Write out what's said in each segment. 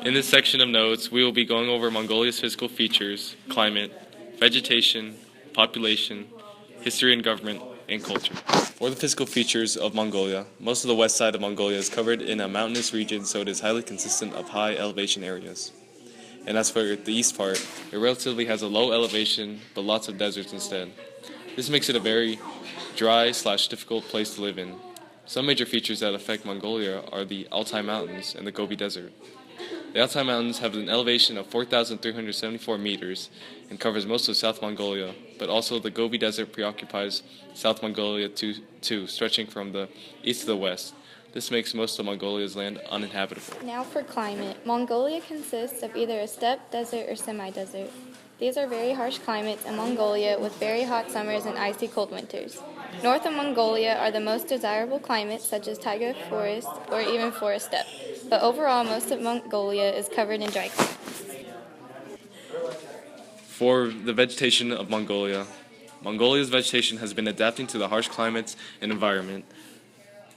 In this section of notes, we will be going over Mongolia's physical features, climate, vegetation, population, history and government, and culture. For the physical features of Mongolia, most of the west side of Mongolia is covered in a mountainous region, so it is highly consistent of high elevation areas. And as for the east part, it relatively has a low elevation, but lots of deserts instead. This makes it a very dry/difficult place to live in. Some major features that affect Mongolia are the Altai Mountains and the Gobi Desert. The Altai Mountains have an elevation of 4,374 meters and covers most of South Mongolia, but also the Gobi Desert preoccupies South Mongolia too, stretching from the east to the west. This makes most of Mongolia's land uninhabitable. Now for climate. Mongolia consists of either a steppe, desert, or semi-desert. These are very harsh climates in Mongolia with very hot summers and icy cold winters. North of Mongolia are the most desirable climates such as taiga forest or even forest steppe, but overall most of Mongolia is covered in dry climates. For the vegetation of Mongolia, Mongolia's vegetation has been adapting to the harsh climates and environment.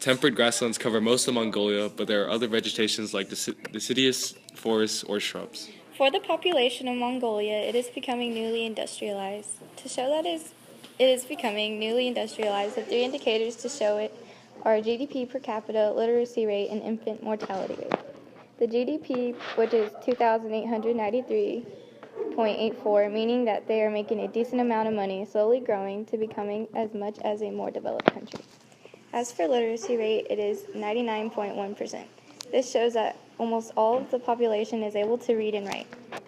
Temperate grasslands cover most of Mongolia, but there are other vegetations like deciduous forests or shrubs. For the population of Mongolia, it is becoming newly industrialized. To show that it is becoming newly industrialized, the three indicators to show it are GDP per capita, literacy rate, and infant mortality rate. The GDP, which is 2,893.84, meaning that they are making a decent amount of money, slowly growing to becoming as much as a more developed country. As for literacy rate, it is 99.1%. This shows that almost all of the population is able to read and write.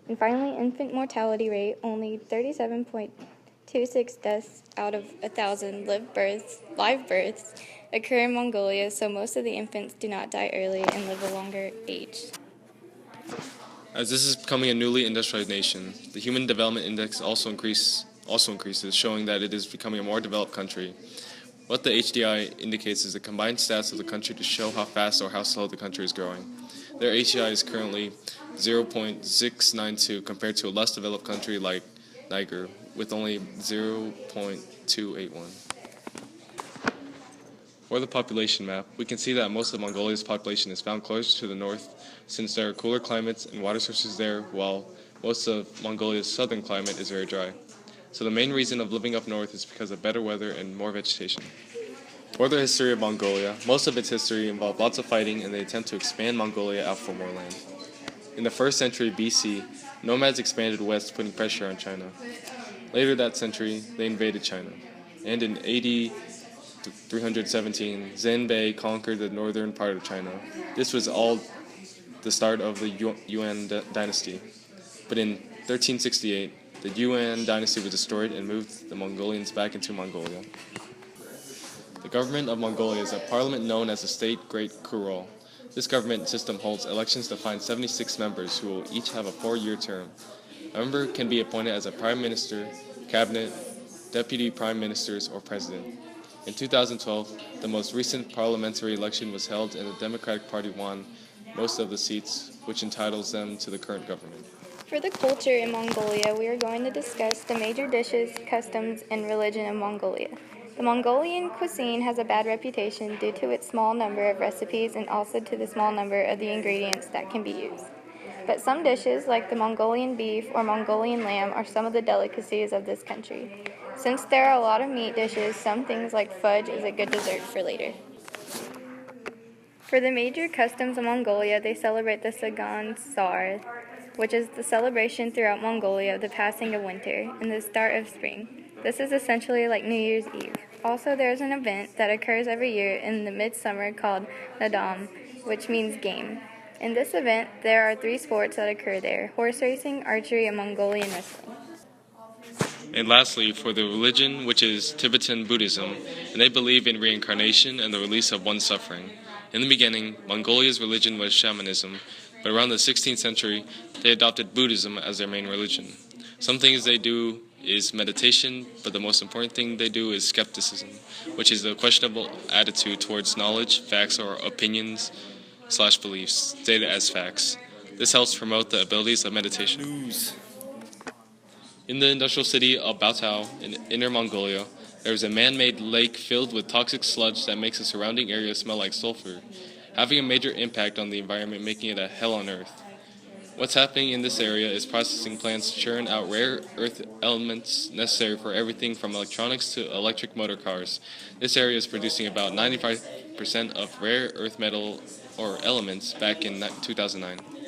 And finally, infant mortality rate, only 37.26 deaths out of 1,000 live births occur in Mongolia, so most of the infants do not die early and live a longer age. As this is becoming a newly industrialized nation, the Human Development Index also increases, showing that it is becoming a more developed country. What the HDI indicates is the combined stats of the country to show how fast or how slow the country is growing. Their HDI is currently 0.692 compared to a less developed country like Niger with only 0.281. For the population map, we can see that most of Mongolia's population is found closer to the north since there are cooler climates and water sources there, while most of Mongolia's southern climate is very dry. So the main reason of living up north is because of better weather and more vegetation. For the history of Mongolia, most of its history involved lots of fighting and the attempt to expand Mongolia out for more land. In the 1st century BC, nomads expanded west, putting pressure on China. Later that century, they invaded China. And in AD 317, Zhenbei conquered the northern part of China. This was all the start of the Yuan dynasty. But in 1368, the Yuan dynasty was destroyed and moved the Mongolians back into Mongolia. The government of Mongolia is a parliament known as the State Great Khural. This government system holds elections to find 76 members who will each have a 4-year term. A member can be appointed as a prime minister, cabinet, deputy prime ministers, or president. In 2012, the most recent parliamentary election was held and the Democratic Party won most of the seats, which entitles them to the current government. For the culture in Mongolia, we are going to discuss the major dishes, customs, and religion of Mongolia. The Mongolian cuisine has a bad reputation due to its small number of recipes and also to the small number of the ingredients that can be used. But some dishes, like the Mongolian beef or Mongolian lamb, are some of the delicacies of this country. Since there are a lot of meat dishes, some things like fudge is a good dessert for later. For the major customs of Mongolia, they celebrate the Sagan Sar, which is the celebration throughout Mongolia of the passing of winter and the start of spring. This is essentially like New Year's Eve. Also, there is an event that occurs every year in the midsummer called Nadam, which means game. In this event, there are 3 sports that occur there: horse racing, archery, and Mongolian wrestling. And lastly, for the religion, which is Tibetan Buddhism, and they believe in reincarnation and the release of one's suffering. In the beginning, Mongolia's religion was shamanism, but around the 16th century, they adopted Buddhism as their main religion. Some things they do is meditation, but the most important thing they do is skepticism, which is the questionable attitude towards knowledge, facts, or opinions/beliefs stated as facts. This helps promote the abilities of meditation. In the industrial city of Baotao in Inner Mongolia, there is a man-made lake filled with toxic sludge that makes the surrounding area smell like sulfur, having a major impact on the environment, making it a hell on earth. What's happening in this area is processing plants churn out rare earth elements necessary for everything from electronics to electric motor cars. This area is producing about 95% of rare earth metal or elements back in 2009.